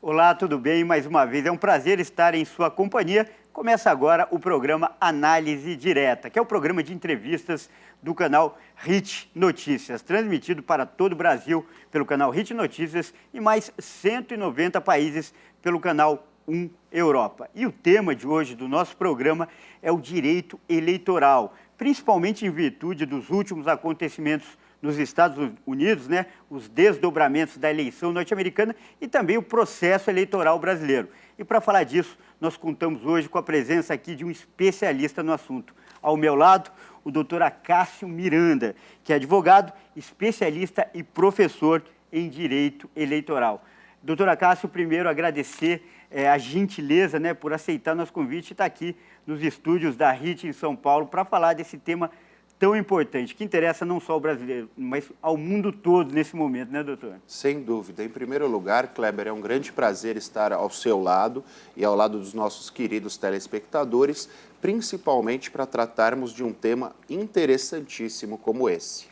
Olá, tudo bem? Mais uma vez é um prazer estar em sua companhia. Começa agora o programa Análise Direta, que é o programa de entrevistas do canal HIT Notícias, transmitido para todo o Brasil pelo canal HIT Notícias e mais 190 países pelo canal 1 Europa. E o tema de hoje do nosso programa é o direito eleitoral, principalmente em virtude dos últimos acontecimentos nos Estados Unidos, os desdobramentos da eleição norte-americana e também o processo eleitoral brasileiro. E para falar disso, nós contamos hoje com a presença aqui de um especialista no assunto. Ao meu lado, o doutor Acácio Miranda, que é advogado, especialista e professor em direito eleitoral. Doutor Acácio, primeiro agradecer a gentileza por aceitar nosso convite e estar aqui nos estúdios da HIT em São Paulo para falar desse tema tão importante, que interessa não só ao brasileiro, mas ao mundo todo nesse momento, né, doutor? Sem dúvida. Em primeiro lugar, Kleber, é um grande prazer estar ao seu lado e ao lado dos nossos queridos telespectadores, principalmente para tratarmos de um tema interessantíssimo como esse.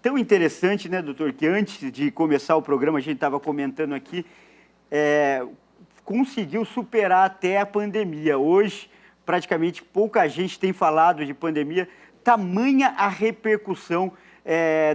Tão interessante, né, doutor, que antes de começar o programa, a gente estava comentando aqui, conseguiu superar até a pandemia. Hoje, praticamente pouca gente tem falado de pandemia, tamanha a repercussão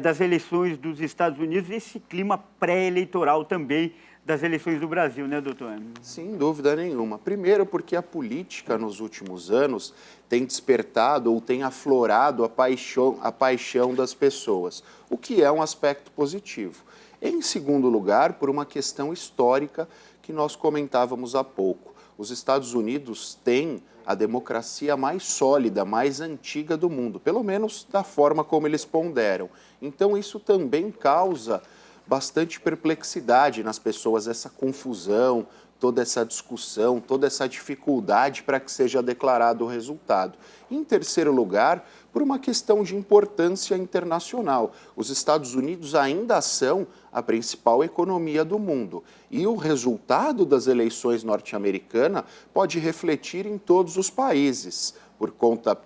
das eleições dos Estados Unidos e esse clima pré-eleitoral também das eleições do Brasil, né, doutor? Sem dúvida nenhuma. Primeiro porque a política nos últimos anos tem despertado ou tem aflorado a paixão das pessoas, o que é um aspecto positivo. Em segundo lugar, por uma questão histórica que nós comentávamos há pouco. Os Estados Unidos têm a democracia mais sólida, mais antiga do mundo, pelo menos da forma como eles ponderam. Então, isso também causa bastante perplexidade nas pessoas, essa confusão, toda essa discussão, toda essa dificuldade para que seja declarado o resultado. Em terceiro lugar, por uma questão de importância internacional. Os Estados Unidos ainda são a principal economia do mundo e o resultado das eleições norte-americanas pode refletir em todos os países, por conta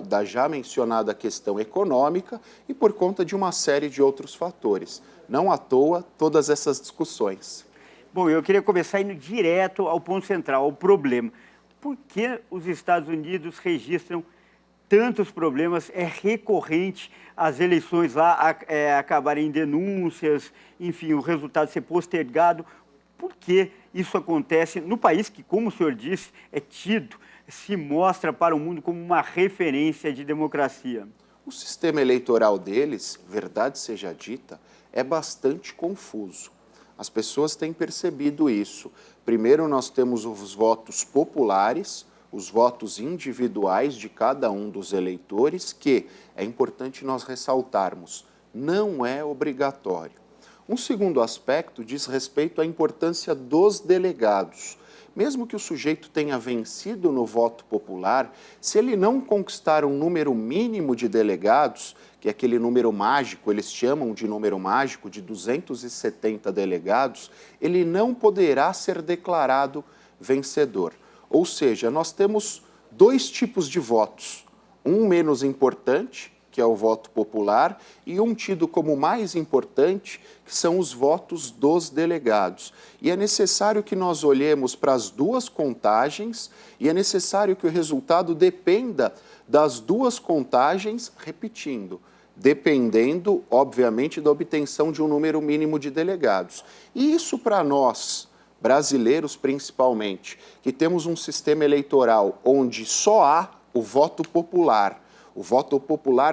da já mencionada questão econômica e por conta de uma série de outros fatores. Não à toa todas essas discussões. Bom, eu queria começar indo direto ao ponto central, ao problema. Por que os Estados Unidos registram tantos problemas? É recorrente as eleições lá acabarem em denúncias, enfim, o resultado ser postergado. Por que isso acontece no país que, como o senhor disse, se mostra para o mundo como uma referência de democracia? O sistema eleitoral deles, verdade seja dita, é bastante confuso. As pessoas têm percebido isso. Primeiro, nós temos os votos populares, os votos individuais de cada um dos eleitores, que é importante nós ressaltarmos, não é obrigatório. Um segundo aspecto diz respeito à importância dos delegados. Mesmo que o sujeito tenha vencido no voto popular, se ele não conquistar um número mínimo de delegados, que é aquele número mágico, eles chamam de número mágico, de 270 delegados, ele não poderá ser declarado vencedor. Ou seja, nós temos dois tipos de votos, um menos importante, que é o voto popular, e um tido como mais importante, que são os votos dos delegados. E é necessário que nós olhemos para as duas contagens e é necessário que o resultado dependa das duas contagens, repetindo, dependendo, obviamente, da obtenção de um número mínimo de delegados. E isso para nós, brasileiros principalmente, que temos um sistema eleitoral onde só há o voto popular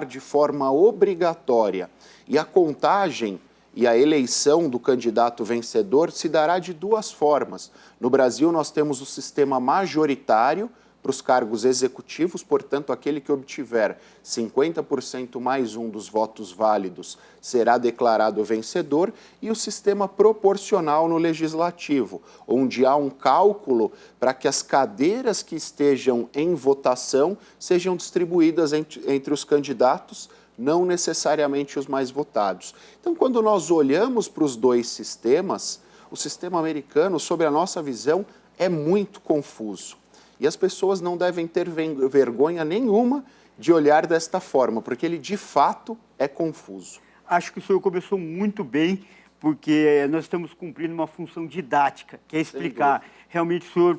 de forma obrigatória, e a contagem e a eleição do candidato vencedor se dará de duas formas. No Brasil, nós temos o sistema majoritário para os cargos executivos, portanto, aquele que obtiver 50% mais um dos votos válidos será declarado vencedor, e o sistema proporcional no legislativo, onde há um cálculo para que as cadeiras que estejam em votação sejam distribuídas entre os candidatos, não necessariamente os mais votados. Então, quando nós olhamos para os dois sistemas, o sistema americano, sob a nossa visão, é muito confuso. E as pessoas não devem ter vergonha nenhuma de olhar desta forma, porque ele de fato é confuso. Acho que o senhor começou muito bem porque nós estamos cumprindo uma função didática, que é explicar. Realmente o senhor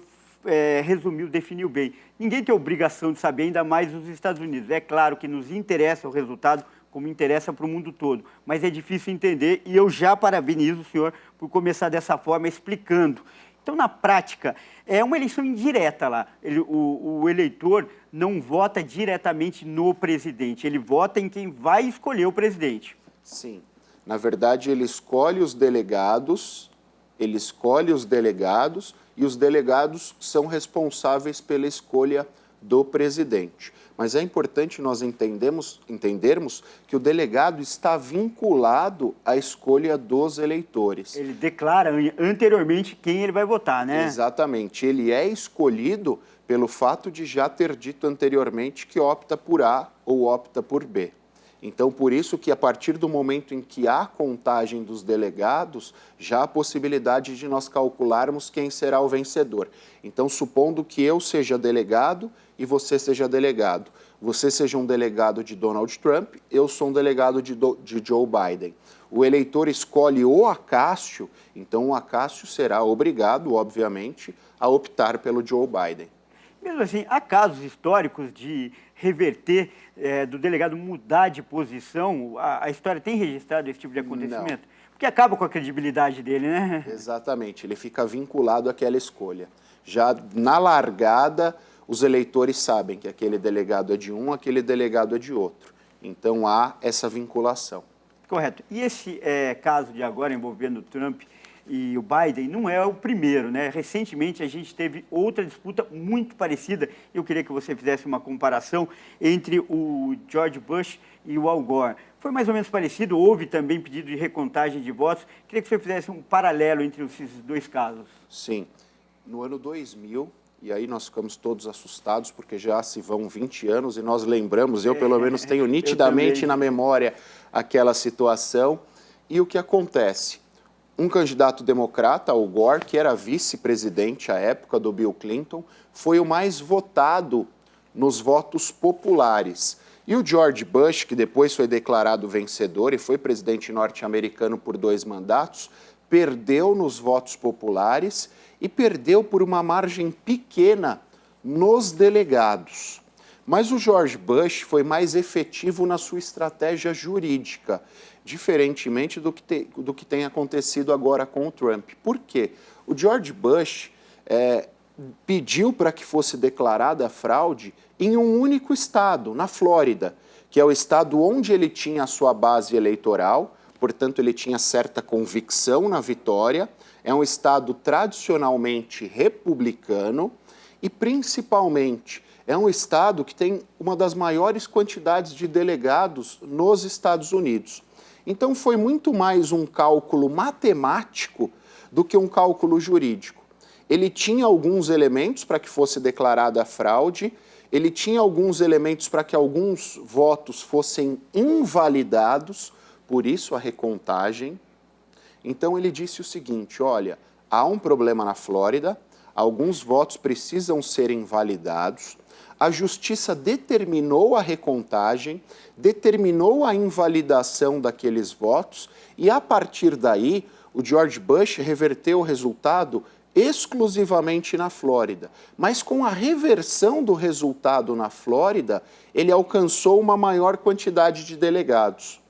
resumiu, definiu bem. Ninguém tem obrigação de saber, ainda mais os Estados Unidos. É claro que nos interessa o resultado, como interessa para o mundo todo, mas é difícil entender e eu já parabenizo o senhor por começar dessa forma, explicando. Então, na prática, é uma eleição indireta lá. O eleitor não vota diretamente no presidente, ele vota em quem vai escolher o presidente. Sim. Na verdade, ele escolhe os delegados e os delegados são responsáveis pela escolha do presidente. Mas é importante nós entendermos que o delegado está vinculado à escolha dos eleitores. Ele declara anteriormente quem ele vai votar, né? Exatamente. Ele é escolhido pelo fato de já ter dito anteriormente que opta por A ou opta por B. Então, por isso que a partir do momento em que há contagem dos delegados, já há possibilidade de nós calcularmos quem será o vencedor. Então, supondo que eu seja delegado e você seja delegado. Você seja um delegado de Donald Trump, eu sou um delegado de Joe Biden. O eleitor escolhe o Acácio, então o Acácio será obrigado, obviamente, a optar pelo Joe Biden. Mesmo assim, há casos históricos de reverter, do delegado mudar de posição? A história tem registrado esse tipo de acontecimento? Não. Porque acaba com a credibilidade dele, né? Exatamente, ele fica vinculado àquela escolha. Já na largada, os eleitores sabem que aquele delegado é de um, aquele delegado é de outro. Então há essa vinculação. Correto. E esse caso de agora envolvendo o Trump e o Biden não é o primeiro, né? Recentemente a gente teve outra disputa muito parecida. Eu queria que você fizesse uma comparação entre o George Bush e o Al Gore. Foi mais ou menos parecido, houve também pedido de recontagem de votos. Queria que você fizesse um paralelo entre esses dois casos. Sim. No ano 2000, e aí nós ficamos todos assustados, porque já se vão 20 anos e nós lembramos, eu pelo menos tenho nitidamente na memória aquela situação. E o que acontece? Um candidato democrata, Al Gore, que era vice-presidente à época do Bill Clinton, foi o mais votado nos votos populares. E o George Bush, que depois foi declarado vencedor e foi presidente norte-americano por 2 mandatos, perdeu nos votos populares e perdeu por uma margem pequena nos delegados. Mas o George Bush foi mais efetivo na sua estratégia jurídica, diferentemente do que tem acontecido agora com o Trump. Por quê? O George Bush pediu para que fosse declarada a fraude em um único estado, na Flórida, que é o estado onde ele tinha a sua base eleitoral, portanto ele tinha certa convicção na vitória, é um estado tradicionalmente republicano e, principalmente, é um estado que tem uma das maiores quantidades de delegados nos Estados Unidos. Então, foi muito mais um cálculo matemático do que um cálculo jurídico. Ele tinha alguns elementos para que fosse declarada a fraude, ele tinha alguns elementos para que alguns votos fossem invalidados, por isso a recontagem. Então, ele disse o seguinte, olha, há um problema na Flórida, alguns votos precisam ser invalidados, a justiça determinou a recontagem, determinou a invalidação daqueles votos e, a partir daí, o George Bush reverteu o resultado exclusivamente na Flórida. Mas com a reversão do resultado na Flórida, ele alcançou uma maior quantidade de delegados.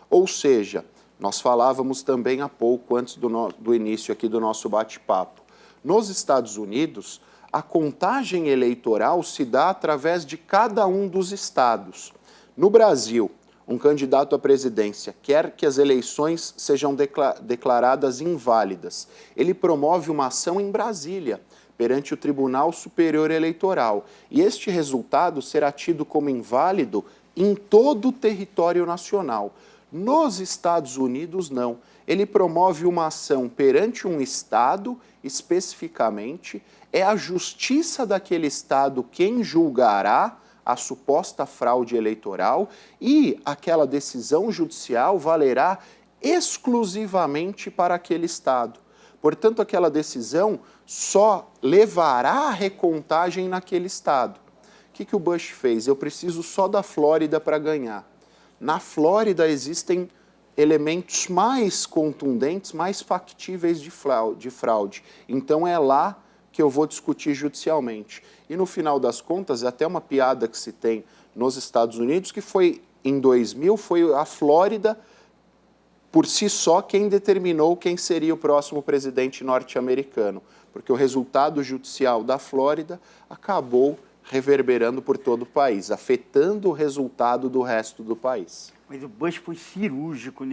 Ou seja, nós falávamos também há pouco, antes do início aqui do nosso bate-papo, nos Estados Unidos, a contagem eleitoral se dá através de cada um dos estados. No Brasil, um candidato à presidência quer que as eleições sejam declaradas inválidas. Ele promove uma ação em Brasília, perante o Tribunal Superior Eleitoral. E este resultado será tido como inválido em todo o território nacional. Nos Estados Unidos, não. Ele promove uma ação perante um estado, especificamente, é a justiça daquele estado quem julgará a suposta fraude eleitoral e aquela decisão judicial valerá exclusivamente para aquele estado. Portanto, aquela decisão só levará a recontagem naquele estado. O que o Bush fez? Eu preciso só da Flórida para ganhar. Na Flórida existem elementos mais contundentes, mais factíveis de fraude. Então é lá que eu vou discutir judicialmente. E no final das contas, é até uma piada que se tem nos Estados Unidos, que foi em 2000, foi a Flórida, por si só, quem determinou quem seria o próximo presidente norte-americano, porque o resultado judicial da Flórida acabou reverberando por todo o país, afetando o resultado do resto do país. Mas o Bush foi cirúrgico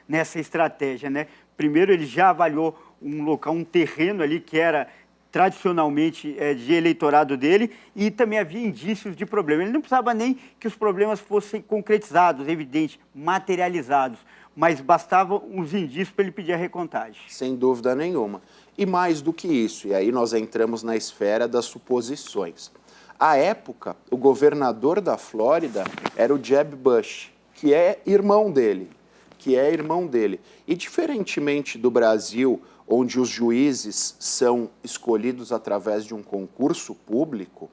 nessa estratégia, né? Primeiro, ele já avaliou um local, um terreno ali que era tradicionalmente de eleitorado dele, e também havia indícios de problema. Ele não precisava nem que os problemas fossem concretizados, evidente, materializados, mas bastavam os indícios para ele pedir a recontagem. Sem dúvida nenhuma. E mais do que isso, e aí nós entramos na esfera das suposições. À época, o governador da Flórida era o Jeb Bush, que é irmão dele. E diferentemente do Brasil, onde os juízes são escolhidos através de um concurso público,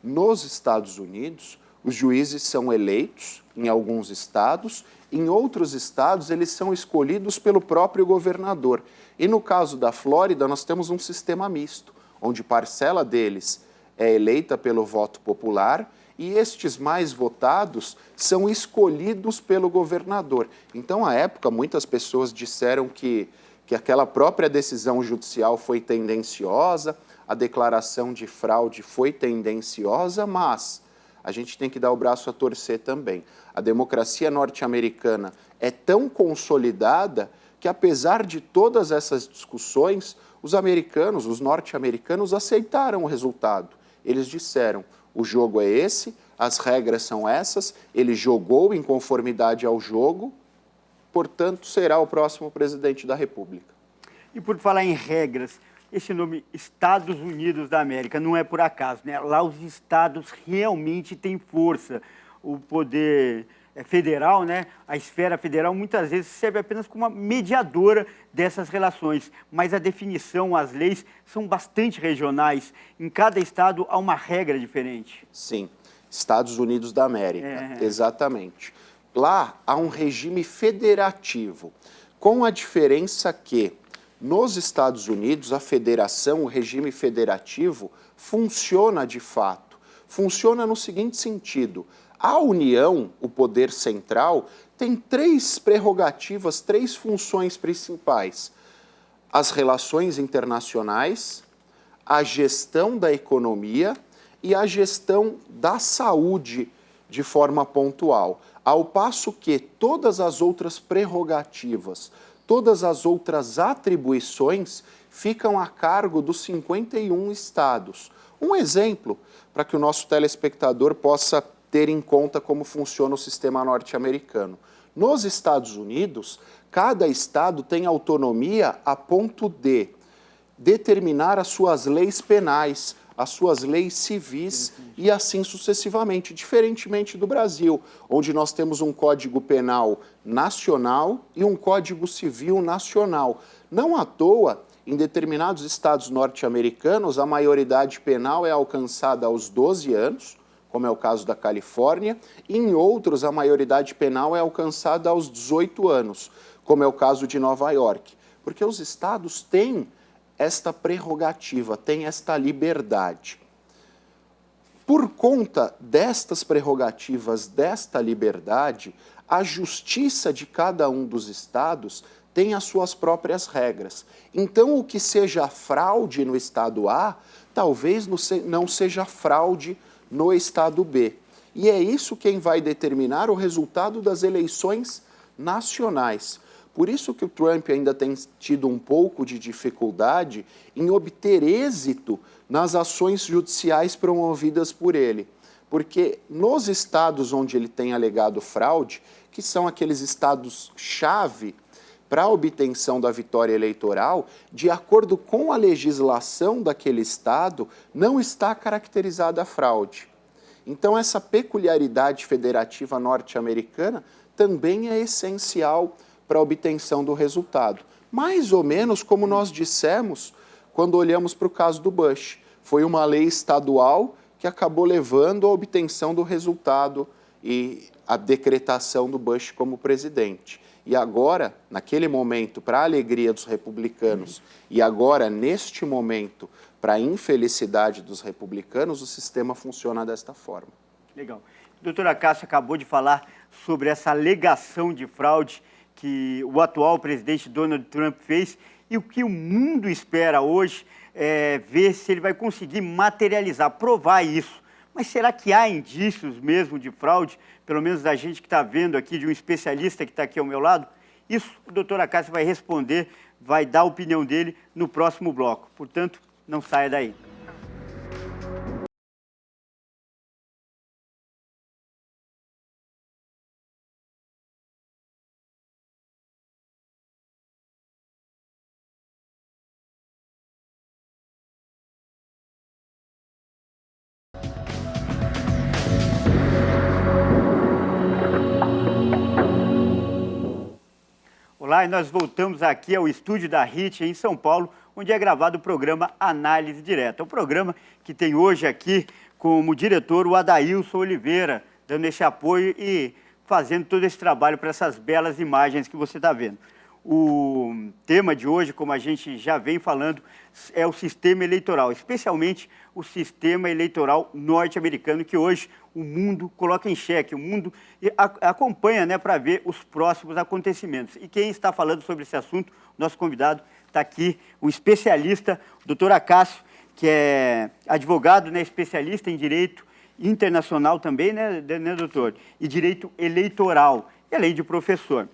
nos Estados Unidos, os juízes são eleitos em alguns estados, em outros estados eles são escolhidos pelo próprio governador. E no caso da Flórida, nós temos um sistema misto, onde parcela deles é eleita pelo voto popular e estes mais votados são escolhidos pelo governador. Então, à época, muitas pessoas disseram que aquela própria decisão judicial foi tendenciosa, a declaração de fraude foi tendenciosa, mas a gente tem que dar o braço a torcer também. A democracia norte-americana é tão consolidada que, apesar de todas essas discussões, os norte-americanos aceitaram o resultado. Eles disseram, o jogo é esse, as regras são essas, ele jogou em conformidade ao jogo, portanto, será o próximo presidente da República. E por falar em regras, esse nome Estados Unidos da América não é por acaso, né? Lá os estados realmente têm força. O poder federal, né? A esfera federal muitas vezes serve apenas como uma mediadora dessas relações, mas a definição, as leis são bastante regionais. Em cada estado há uma regra diferente. Sim, Estados Unidos da América, exatamente. Lá há um regime federativo, com a diferença que nos Estados Unidos a federação, o regime federativo, funciona de fato. Funciona no seguinte sentido: a União, o poder central, tem três prerrogativas, três funções principais: as relações internacionais, a gestão da economia e a gestão da saúde de forma pontual. Ao passo que todas as outras prerrogativas, todas as outras atribuições ficam a cargo dos 51 estados. Um exemplo, para que o nosso telespectador possa ter em conta como funciona o sistema norte-americano. Nos Estados Unidos, cada estado tem autonomia a ponto de determinar as suas leis penais, as suas leis civis e assim sucessivamente, diferentemente do Brasil, onde nós temos um Código Penal nacional e um Código Civil nacional. Não à toa, em determinados estados norte-americanos, a maioridade penal é alcançada aos 12 anos, como é o caso da Califórnia, e em outros a maioridade penal é alcançada aos 18 anos, como é o caso de Nova York, porque os estados têm esta prerrogativa, têm esta liberdade. Por conta destas prerrogativas, desta liberdade, a justiça de cada um dos estados tem as suas próprias regras. Então, o que seja fraude no estado A, talvez não seja fraude no estado B. E é isso quem vai determinar o resultado das eleições nacionais. Por isso que o Trump ainda tem tido um pouco de dificuldade em obter êxito nas ações judiciais promovidas por ele. Porque nos estados onde ele tem alegado fraude, que são aqueles estados-chave para a obtenção da vitória eleitoral, de acordo com a legislação daquele estado, não está caracterizada a fraude. Então, essa peculiaridade federativa norte-americana também é essencial para a obtenção do resultado. Mais ou menos como nós dissemos quando olhamos para o caso do Bush. Foi uma lei estadual que acabou levando à obtenção do resultado e a decretação do Bush como presidente. e agora, naquele momento, para a alegria dos republicanos, e agora, neste momento, para a infelicidade dos republicanos, o sistema funciona desta forma. Legal. A doutora Cássia acabou de falar sobre essa alegação de fraude que o atual presidente Donald Trump fez e o que o mundo espera hoje é ver se ele vai conseguir materializar, provar isso. Mas será que há indícios mesmo de fraude, pelo menos da gente que está vendo aqui, de um especialista que está aqui ao meu lado? Isso o doutor Cássia vai responder, vai dar a opinião dele no próximo bloco. Portanto, não saia daí. Olá, e nós voltamos aqui ao estúdio da RIT em São Paulo, onde é gravado o programa Análise Direta. O programa que tem hoje aqui como diretor o Adailson Oliveira, dando esse apoio e fazendo todo esse trabalho para essas belas imagens que você está vendo. O tema de hoje, como a gente já vem falando, é o sistema eleitoral, especialmente o sistema eleitoral norte-americano, que hoje o mundo coloca em xeque, o mundo acompanha, né, para ver os próximos acontecimentos. E quem está falando sobre esse assunto, nosso convidado está aqui, o especialista, o doutor Acácio, que é advogado, né, especialista em direito internacional também, né, doutor? E direito eleitoral, e além de professor.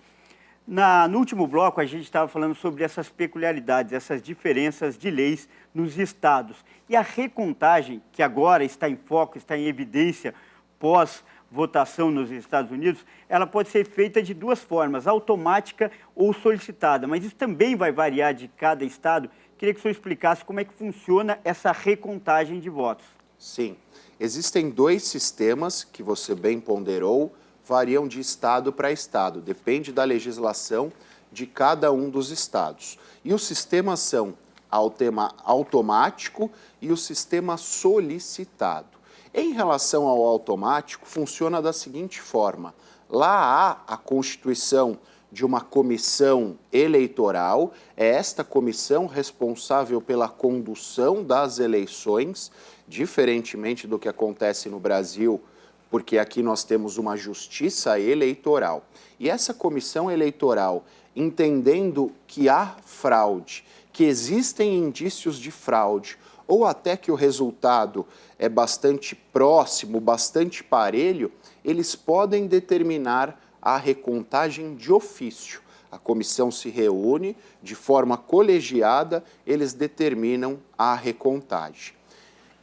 No último bloco, a gente estava falando sobre essas peculiaridades, essas diferenças de leis nos estados. E a recontagem, que agora está em foco, está em evidência pós-votação nos Estados Unidos, ela pode ser feita de duas formas, automática ou solicitada. Mas isso também vai variar de cada estado. Queria que o senhor explicasse como é que funciona essa recontagem de votos. Sim, existem dois sistemas que você bem ponderou, variam de estado para estado, depende da legislação de cada um dos estados. E os sistemas são o tema automático e o sistema solicitado. Em relação ao automático, funciona da seguinte forma: lá há a constituição de uma comissão eleitoral, é esta comissão responsável pela condução das eleições, diferentemente do que acontece no Brasil, porque aqui nós temos uma justiça eleitoral. E essa comissão eleitoral, entendendo que há fraude, que existem indícios de fraude, ou até que o resultado é bastante próximo, bastante parelho, eles podem determinar a recontagem de ofício. A comissão se reúne de forma colegiada, eles determinam a recontagem.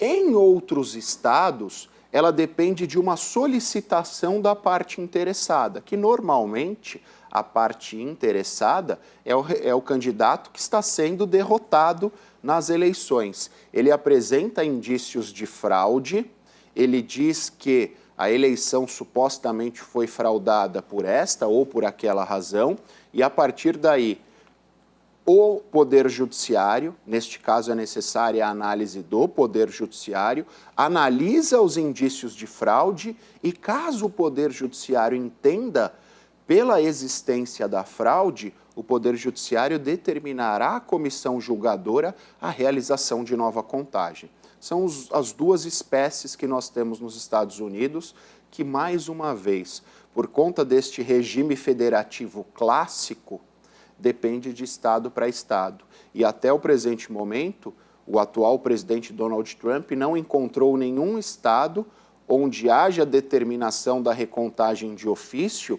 Em outros estados, ela depende de uma solicitação da parte interessada, que normalmente a parte interessada é o candidato que está sendo derrotado nas eleições. Ele apresenta indícios de fraude, ele diz que a eleição supostamente foi fraudada por esta ou por aquela razão, e a partir daí o Poder Judiciário, neste caso é necessária a análise do Poder Judiciário, analisa os indícios de fraude e, caso o Poder Judiciário entenda pela existência da fraude, o Poder Judiciário determinará à comissão julgadora a realização de nova contagem. São as duas espécies que nós temos nos Estados Unidos, que, mais uma vez, por conta deste regime federativo clássico, depende de estado para estado. E até o presente momento, o atual presidente Donald Trump não encontrou nenhum estado onde haja determinação da recontagem de ofício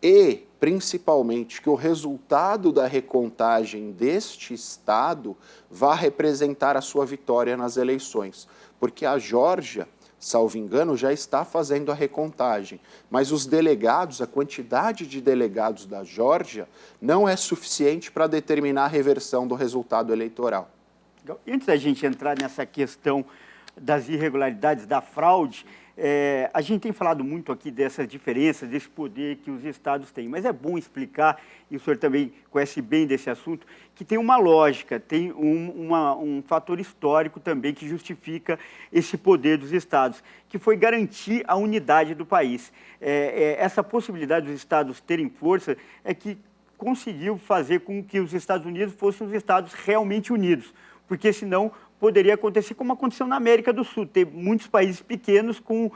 e, principalmente, que o resultado da recontagem deste estado vá representar a sua vitória nas eleições. Porque a Geórgia, salvo engano, já está fazendo a recontagem, mas os delegados, a quantidade de delegados da Geórgia não é suficiente para determinar a reversão do resultado eleitoral. E antes da gente entrar nessa questão das irregularidades, da fraude, a gente tem falado muito aqui dessas diferenças, desse poder que os estados têm, mas é bom explicar, e o senhor também conhece bem desse assunto, que tem uma lógica, tem um fator histórico também que justifica esse poder dos estados, que foi garantir a unidade do país. Essa possibilidade dos estados terem força é que conseguiu fazer com que os Estados Unidos fossem os estados realmente unidos, porque senão poderia acontecer como aconteceu na América do Sul, ter muitos países pequenos com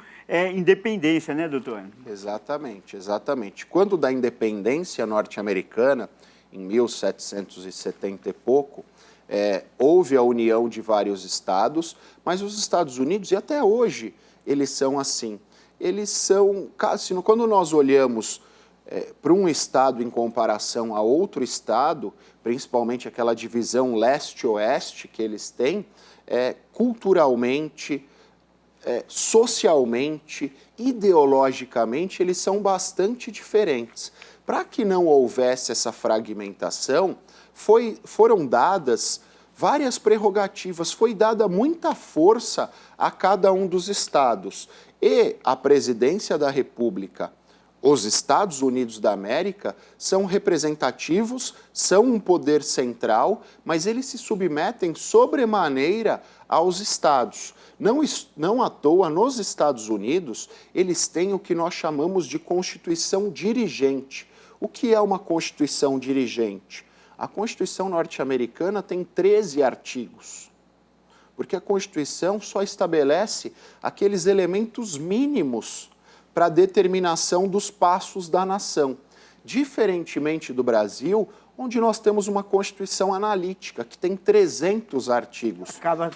independência, né, doutor? Exatamente, exatamente. Quando da independência norte-americana, em 1770 e pouco, houve a união de vários estados, mas os Estados Unidos, e até hoje, eles são assim. Eles são, quando nós olhamos para um estado em comparação a outro estado, principalmente aquela divisão leste-oeste que eles têm, culturalmente, socialmente, ideologicamente, eles são bastante diferentes. Para que não houvesse essa fragmentação, foram dadas várias prerrogativas, foi dada muita força a cada um dos estados. E a presidência da República, os Estados Unidos da América, são representativos, são um poder central, mas eles se submetem sobremaneira aos estados. Não à toa, nos Estados Unidos, eles têm o que nós chamamos de Constituição dirigente. O que é uma Constituição dirigente? A Constituição norte-americana tem 13 artigos, porque a Constituição só estabelece aqueles elementos mínimos para a determinação dos passos da nação. Diferentemente do Brasil, onde nós temos uma Constituição analítica, que tem 300 artigos. Acaba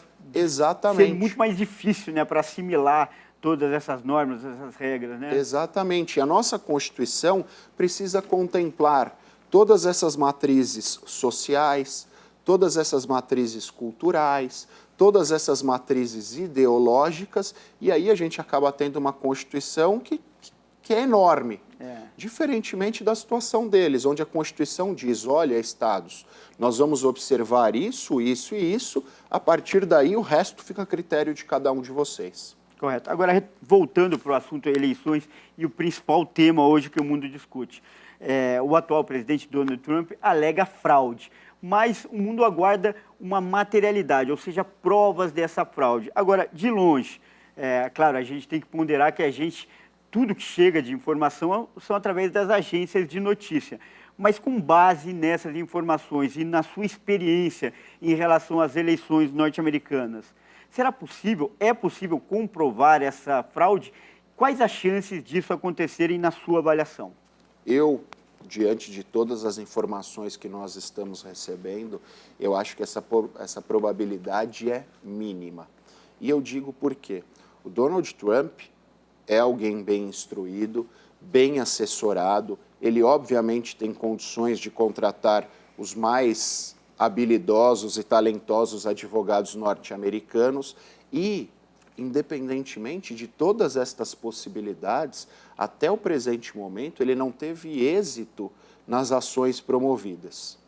sendo muito mais difícil, né, para assimilar todas essas normas, essas regras, né? Exatamente. E a nossa Constituição precisa contemplar todas essas matrizes sociais, todas essas matrizes culturais, todas essas matrizes ideológicas, e aí a gente acaba tendo uma Constituição que é enorme. Diferentemente da situação deles, onde a Constituição diz, olha, estados, nós vamos observar isso, isso e isso, a partir daí o resto fica a critério de cada um de vocês. Correto. Agora, voltando para o assunto eleições e o principal tema hoje que o mundo discute. O atual presidente Donald Trump alega fraude, mas o mundo aguarda uma materialidade, ou seja, provas dessa fraude. Agora, de longe, claro, a gente tem que ponderar que tudo que chega de informação são através das agências de notícia. Mas com base nessas informações e na sua experiência em relação às eleições norte-americanas, é possível comprovar essa fraude? Quais as chances disso acontecerem na sua avaliação? Diante de todas as informações que nós estamos recebendo, eu acho que essa probabilidade é mínima. E eu digo por quê. O Donald Trump é alguém bem instruído, bem assessorado, ele obviamente tem condições de contratar os mais habilidosos e talentosos advogados norte-americanos e, independentemente de todas estas possibilidades, até o presente momento ele não teve êxito nas ações promovidas.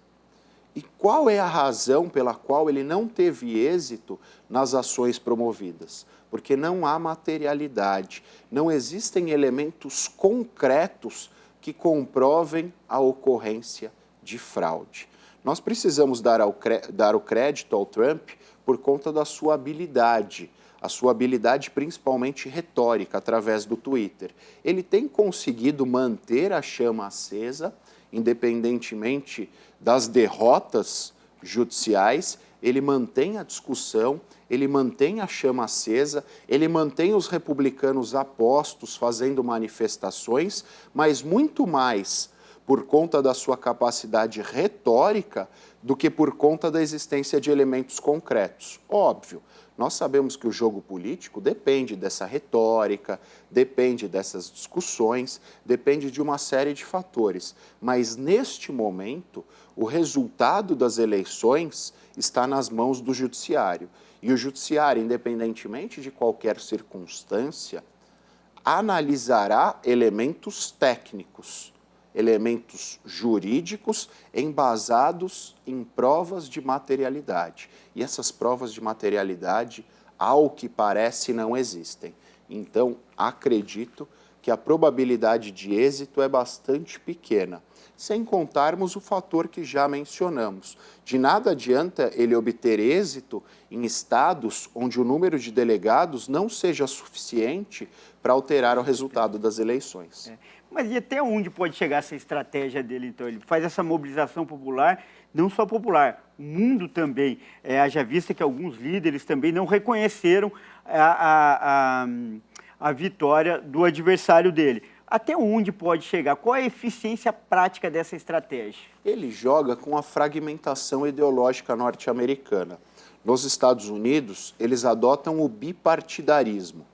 E qual é a razão pela qual ele não teve êxito nas ações promovidas? Porque não há materialidade, não existem elementos concretos que comprovem a ocorrência de fraude. Nós precisamos dar o crédito ao Trump por conta da sua habilidade, a sua habilidade principalmente retórica, através do Twitter. Ele tem conseguido manter a chama acesa, independentemente das derrotas judiciais, ele mantém a discussão, ele mantém a chama acesa, ele mantém os republicanos apostos, fazendo manifestações, mas muito mais por conta da sua capacidade retórica do que por conta da existência de elementos concretos. Óbvio, nós sabemos que o jogo político depende dessa retórica, depende dessas discussões, depende de uma série de fatores, mas neste momento o resultado das eleições está nas mãos do judiciário. E o judiciário, independentemente de qualquer circunstância, analisará elementos técnicos, elementos jurídicos embasados em provas de materialidade. E essas provas de materialidade ao que parece, não existem. Então, acredito que a probabilidade de êxito é bastante pequena, sem contarmos o fator que já mencionamos. De nada adianta ele obter êxito em estados onde o número de delegados não seja suficiente para alterar o resultado das eleições. Mas e até onde pode chegar essa estratégia dele, então? Ele faz essa mobilização popular, não só popular, o mundo também. Haja vista que alguns líderes também não reconheceram a vitória do adversário dele. Até onde pode chegar? Qual é a eficiência prática dessa estratégia? Ele joga com a fragmentação ideológica norte-americana. Nos Estados Unidos, eles adotam o bipartidarismo.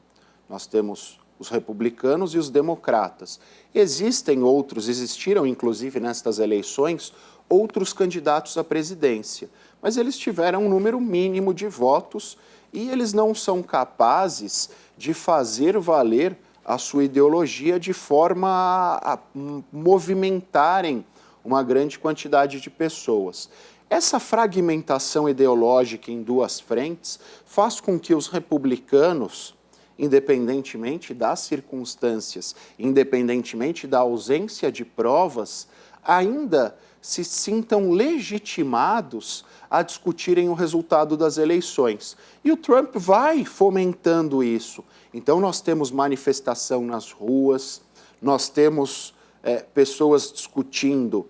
Nós temos os republicanos e os democratas. Existiram inclusive nestas eleições, outros candidatos à presidência, mas eles tiveram um número mínimo de votos e eles não são capazes de fazer valer a sua ideologia de forma a movimentarem uma grande quantidade de pessoas. Essa fragmentação ideológica em duas frentes faz com que os republicanos, independentemente das circunstâncias, independentemente da ausência de provas, ainda se sintam legitimados a discutirem o resultado das eleições. E o Trump vai fomentando isso. Então, nós temos manifestação nas ruas, nós temos pessoas discutindo,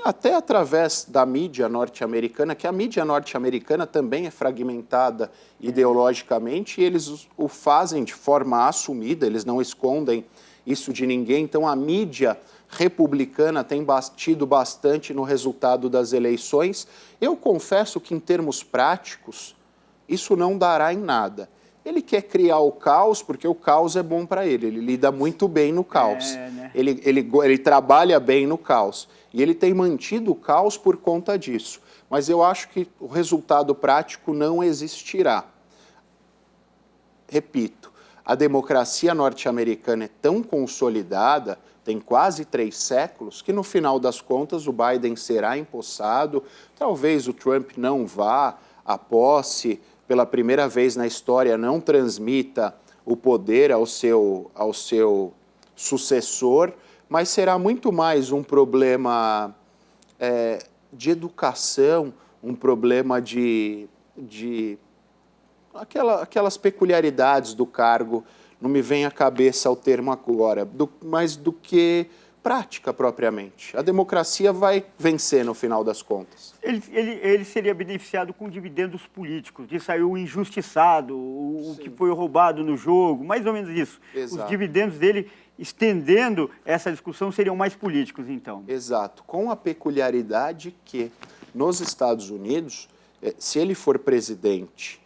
até através da mídia norte-americana, que a mídia norte-americana também é fragmentada ideologicamente, e eles o fazem de forma assumida, eles não escondem isso de ninguém. Então, a mídia republicana tem batido bastante no resultado das eleições. Eu confesso que, em termos práticos, isso não dará em nada. Ele quer criar o caos, porque o caos é bom para ele lida muito bem no caos. Ele trabalha bem no caos. E ele tem mantido o caos por conta disso. Mas eu acho que o resultado prático não existirá. Repito, a democracia norte-americana é tão consolidada, tem quase 3 séculos, que no final das contas o Biden será empossado, talvez o Trump não vá à posse, pela primeira vez na história não transmita o poder ao seu sucessor, mas será muito mais um problema de educação, um problema de aquelas peculiaridades do cargo, não me vem à cabeça o termo agora, mas do que prática propriamente. A democracia vai vencer no final das contas. Ele seria beneficiado com dividendos políticos, de sair o injustiçado, o que foi roubado no jogo, mais ou menos isso. Exato. Os dividendos dele, estendendo essa discussão, seriam mais políticos, então. Exato, com a peculiaridade que nos Estados Unidos, se ele for presidente,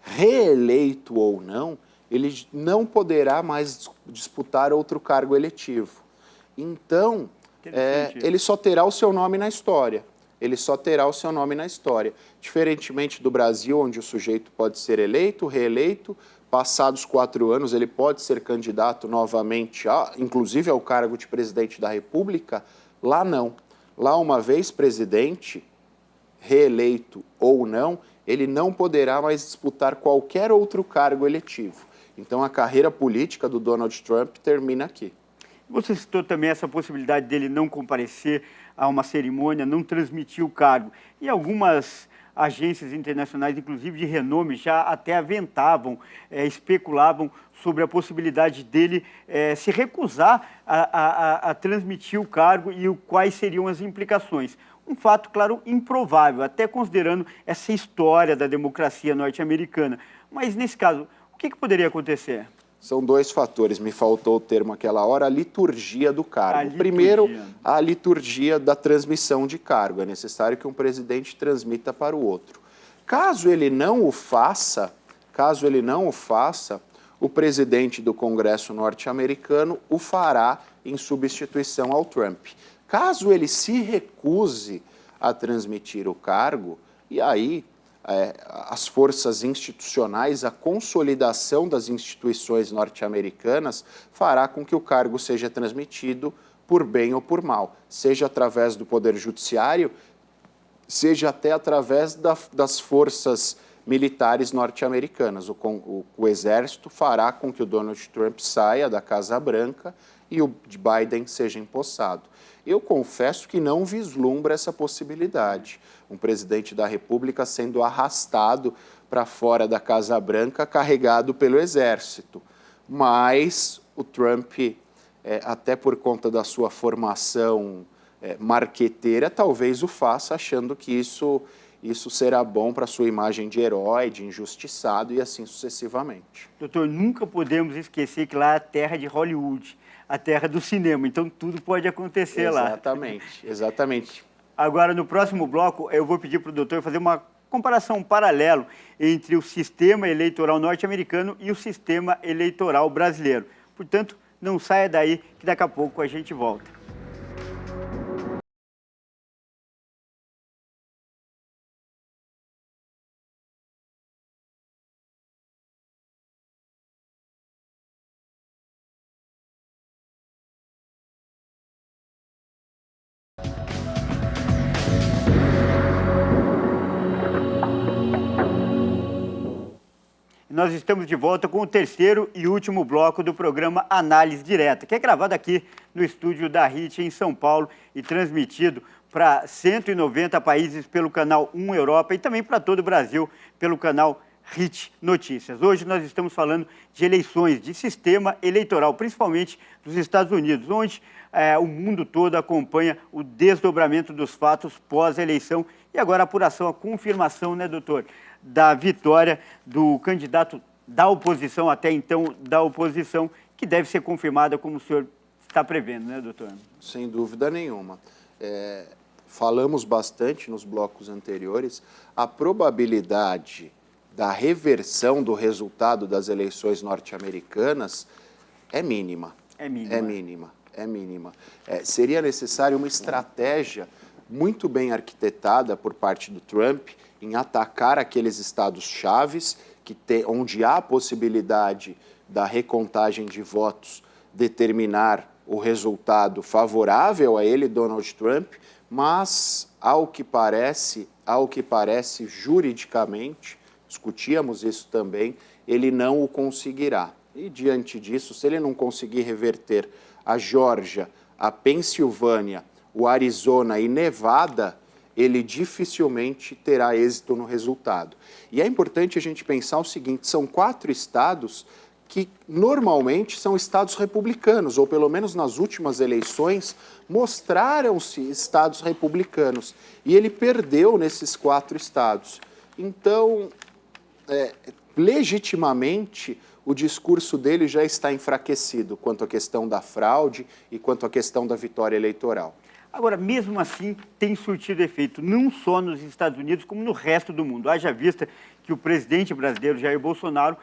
reeleito ou não, ele não poderá mais disputar outro cargo eletivo. Então, ele só terá o seu nome na história. Ele só terá o seu nome na história. Diferentemente do Brasil, onde o sujeito pode ser eleito, reeleito, passados 4 anos ele pode ser candidato novamente, inclusive ao cargo de presidente da República, lá não. Lá, uma vez presidente, reeleito ou não, ele não poderá mais disputar qualquer outro cargo eletivo. Então, a carreira política do Donald Trump termina aqui. Você citou também essa possibilidade dele não comparecer a uma cerimônia, não transmitir o cargo. E algumas agências internacionais, inclusive de renome, já até aventavam, especulavam sobre a possibilidade dele se recusar a transmitir o cargo e quais seriam as implicações. Um fato, claro, improvável, até considerando essa história da democracia norte-americana. Mas, nesse caso, o que poderia acontecer? São 2 fatores, me faltou o termo aquela hora, a liturgia do cargo. Primeiro, a liturgia da transmissão de cargo. É necessário que um presidente transmita para o outro. Caso ele não o faça, o presidente do Congresso norte-americano o fará em substituição ao Trump. Caso ele se recuse a transmitir o cargo, e aí as forças institucionais, a consolidação das instituições norte-americanas fará com que o cargo seja transmitido por bem ou por mal, seja através do Poder Judiciário, seja até através das forças militares norte-americanas. O exército fará com que o Donald Trump saia da Casa Branca e o Biden seja empossado. Eu confesso que não vislumbro essa possibilidade. Um presidente da República sendo arrastado para fora da Casa Branca, carregado pelo exército. Mas o Trump, até por conta da sua formação marqueteira, talvez o faça achando que isso será bom para a sua imagem de herói, de injustiçado e assim sucessivamente. Doutor, nunca podemos esquecer que lá é a terra de Hollywood, a terra do cinema, então tudo pode acontecer lá. Exatamente, exatamente. Agora, no próximo bloco, eu vou pedir para o doutor fazer uma comparação, um paralelo entre o sistema eleitoral norte-americano e o sistema eleitoral brasileiro. Portanto, não saia daí, que daqui a pouco a gente volta. Nós estamos de volta com o terceiro e último bloco do programa Análise Direta, que é gravado aqui no estúdio da RIT em São Paulo e transmitido para 190 países pelo canal 1 Europa e também para todo o Brasil pelo canal RIT Notícias. Hoje nós estamos falando de eleições, de sistema eleitoral, principalmente dos Estados Unidos, onde o mundo todo acompanha o desdobramento dos fatos pós-eleição e agora a apuração, a confirmação, né, doutor, da vitória do candidato da oposição, até então da oposição, que deve ser confirmada como o senhor está prevendo, né, doutor? Sem dúvida nenhuma. Falamos bastante nos blocos anteriores, a probabilidade da reversão do resultado das eleições norte-americanas é mínima. É mínima. É mínima, é mínima. Seria necessária uma estratégia muito bem arquitetada por parte do Trump em atacar aqueles estados-chaves onde há a possibilidade da recontagem de votos determinar o resultado favorável a ele, Donald Trump, mas, ao que parece juridicamente, discutíamos isso também, ele não o conseguirá. E, diante disso, se ele não conseguir reverter a Geórgia, a Pensilvânia, o Arizona e Nevada, ele dificilmente terá êxito no resultado. E é importante a gente pensar o seguinte, são 4 estados que normalmente são estados republicanos, ou pelo menos nas últimas eleições mostraram-se estados republicanos, e ele perdeu nesses 4 estados. Então, legitimamente, o discurso dele já está enfraquecido quanto à questão da fraude e quanto à questão da vitória eleitoral. Agora, mesmo assim, tem surtido efeito, não só nos Estados Unidos, como no resto do mundo. Haja vista que o presidente brasileiro, Jair Bolsonaro,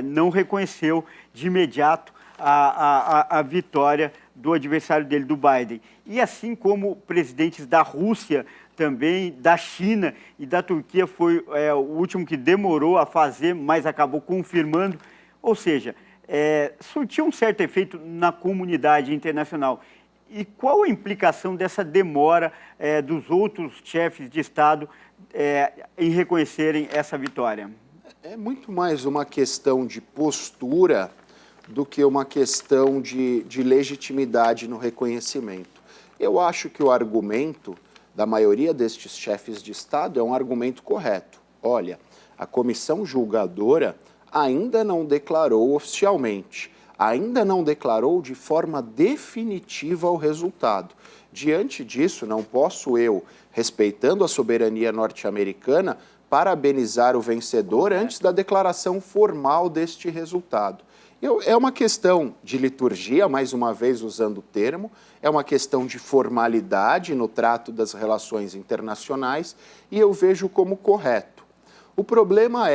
não reconheceu de imediato a vitória do adversário dele, do Biden. E assim como presidentes da Rússia, também da China e da Turquia, foi o último que demorou a fazer, mas acabou confirmando. Ou seja, surtiu um certo efeito na comunidade internacional. E qual a implicação dessa demora dos outros chefes de Estado em reconhecerem essa vitória? É muito mais uma questão de postura do que uma questão de legitimidade no reconhecimento. Eu acho que o argumento da maioria destes chefes de Estado é um argumento correto. Olha, a comissão julgadora ainda não declarou oficialmente, ainda não declarou de forma definitiva o resultado. Diante disso, não posso eu, respeitando a soberania norte-americana, parabenizar o vencedor antes da declaração formal deste resultado. É uma questão de liturgia, mais uma vez usando o termo, é uma questão de formalidade no trato das relações internacionais e eu vejo como correto. O problema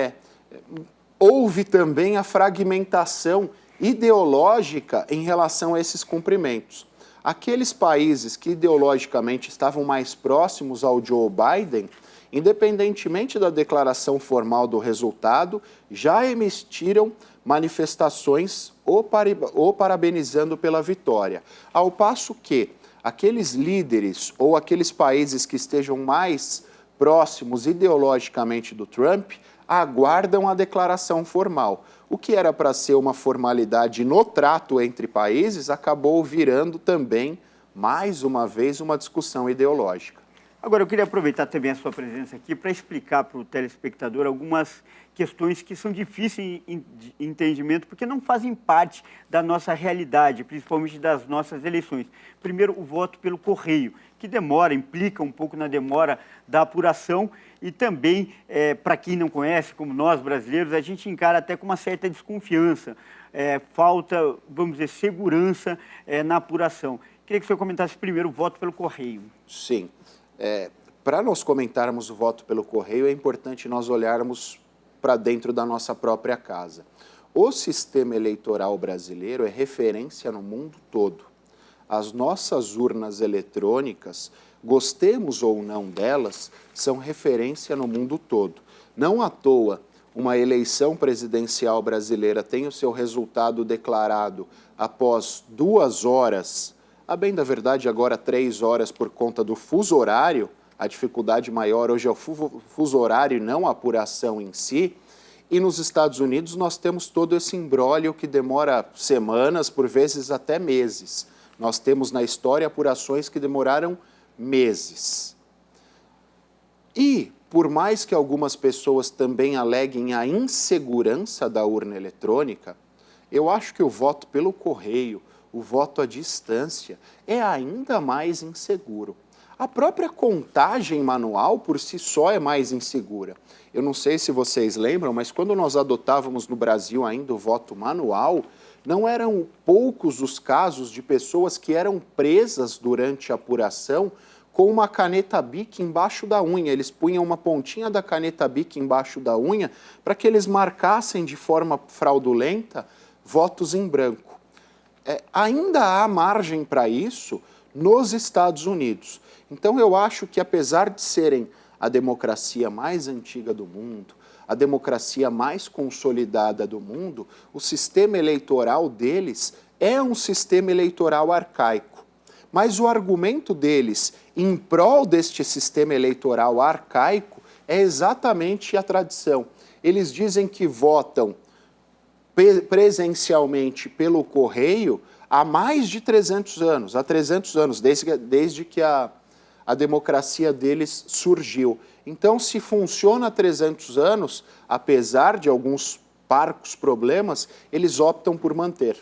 houve também a fragmentação ideológica em relação a esses cumprimentos. Aqueles países que ideologicamente estavam mais próximos ao Joe Biden, independentemente da declaração formal do resultado, já emitiram manifestações o parabenizando pela vitória. Ao passo que aqueles líderes ou aqueles países que estejam mais próximos ideologicamente do Trump aguardam a declaração formal. O que era para ser uma formalidade no trato entre países acabou virando também, mais uma vez, uma discussão ideológica. Agora, eu queria aproveitar também a sua presença aqui para explicar para o telespectador algumas questões que são difíceis de entendimento, porque não fazem parte da nossa realidade, principalmente das nossas eleições. Primeiro, o voto pelo correio, que demora, implica um pouco na demora da apuração e também, para quem não conhece, como nós brasileiros, a gente encara até com uma certa desconfiança, falta, vamos dizer, segurança na apuração. Queria que o senhor comentasse primeiro o voto pelo correio. Sim. Para nós comentarmos o voto pelo correio, é importante nós olharmos para dentro da nossa própria casa. O sistema eleitoral brasileiro é referência no mundo todo. As nossas urnas eletrônicas, gostemos ou não delas, são referência no mundo todo. Não à toa, uma eleição presidencial brasileira tem o seu resultado declarado após 2 horas, a bem da verdade agora 3 horas por conta do fuso horário. A dificuldade maior hoje é o fuso horário e não a apuração em si. E nos Estados Unidos nós temos todo esse imbróglio que demora semanas, por vezes até meses. Nós temos na história apurações que demoraram meses. E, por mais que algumas pessoas também aleguem a insegurança da urna eletrônica, eu acho que o voto pelo correio, o voto à distância, é ainda mais inseguro. A própria contagem manual, por si só, é mais insegura. Eu não sei se vocês lembram, mas quando nós adotávamos no Brasil ainda o voto manual, não eram poucos os casos de pessoas que eram presas durante a apuração com uma caneta Bic embaixo da unha. Eles punham uma pontinha da caneta Bic embaixo da unha para que eles marcassem de forma fraudulenta votos em branco. Ainda há margem para isso nos Estados Unidos. Então, eu acho que, apesar de serem a democracia mais antiga do mundo, a democracia mais consolidada do mundo, o sistema eleitoral deles é um sistema eleitoral arcaico. Mas o argumento deles em prol deste sistema eleitoral arcaico é exatamente a tradição. Eles dizem que votam presencialmente pelo correio há mais de 300 anos, desde que a democracia deles surgiu. Então, se funciona há 300 anos, apesar de alguns parcos problemas, eles optam por manter.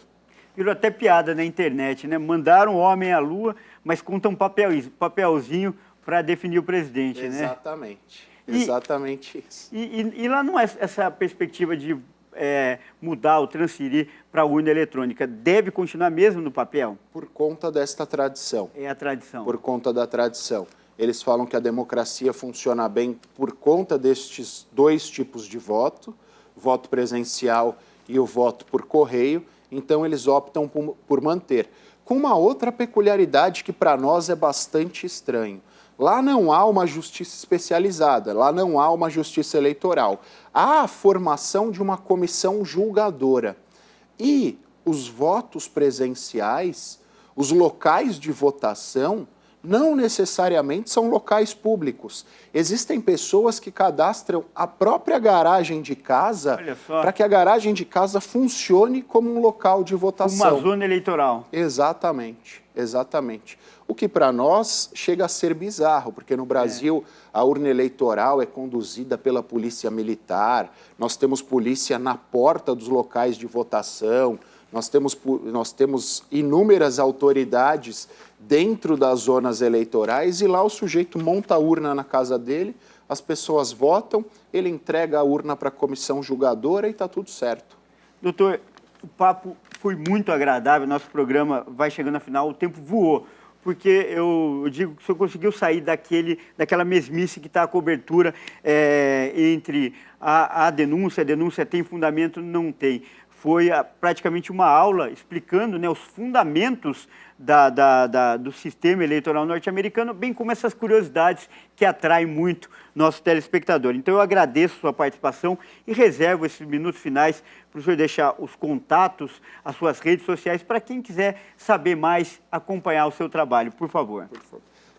Virou até piada na internet, né? Mandaram o homem à lua, mas contam papelzinho para definir o presidente, Exatamente. né? Exatamente isso. E lá não é essa perspectiva de mudar ou transferir para a urna eletrônica, deve continuar mesmo no papel? Por conta desta tradição. É a tradição. Por conta da tradição. Eles falam que a democracia funciona bem por conta destes 2 tipos de voto, voto presencial e o voto por correio, então eles optam por manter. Com uma outra peculiaridade que para nós é bastante estranho. Lá não há uma justiça especializada, lá não há uma justiça eleitoral. Há a formação de uma comissão julgadora. E os votos presenciais, os locais de votação, não necessariamente são locais públicos. Existem pessoas que cadastram a própria garagem de casa para que a garagem de casa funcione como um local de votação. Uma zona eleitoral. Exatamente, exatamente. O que para nós chega a ser bizarro, porque no Brasil a urna eleitoral é conduzida pela polícia militar, nós temos polícia na porta dos locais de votação, nós temos inúmeras autoridades dentro das zonas eleitorais e lá o sujeito monta a urna na casa dele, as pessoas votam, ele entrega a urna para a comissão julgadora e está tudo certo. Doutor, o papo foi muito agradável, nosso programa vai chegando ao final, o tempo voou, porque eu digo que o senhor conseguiu sair daquela mesmice que está a cobertura entre a denúncia tem fundamento, não tem. Foi praticamente uma aula explicando, né, os fundamentos do sistema eleitoral norte-americano, bem como essas curiosidades que atraem muito nosso telespectador. Então, eu agradeço a sua participação e reservo esses minutos finais para o senhor deixar os contatos, as suas redes sociais, para quem quiser saber mais, acompanhar o seu trabalho, por favor.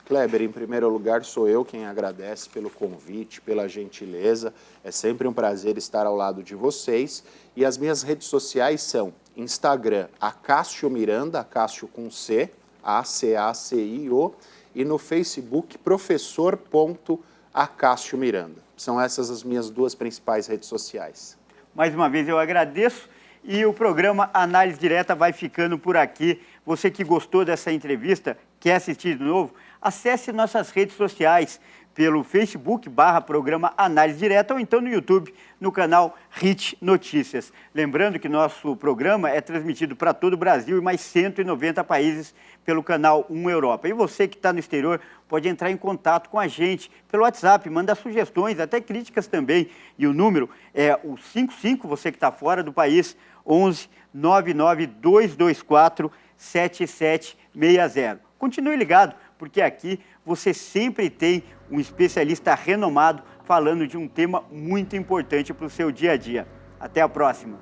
Kleber, em primeiro lugar, sou eu quem agradece pelo convite, pela gentileza. É sempre um prazer estar ao lado de vocês. E as minhas redes sociais são Instagram, Acácio Miranda, Acácio com C, A-C-A-C-I-O, e no Facebook, professor.acácio Miranda. São essas as minhas duas principais redes sociais. Mais uma vez eu agradeço e o programa Análise Direta vai ficando por aqui. Você que gostou dessa entrevista, quer assistir de novo, acesse nossas redes sociais pelo Facebook /programa Análise Direta ou então no YouTube, no canal HIT Notícias. Lembrando que nosso programa é transmitido para todo o Brasil e mais 190 países pelo canal 1 Europa. E você que está no exterior pode entrar em contato com a gente pelo WhatsApp, manda sugestões, até críticas também. E o número é o 55, você que está fora do país, 11 99 224 7760. Continue ligado, porque aqui você sempre tem um especialista renomado falando de um tema muito importante para o seu dia a dia. Até a próxima!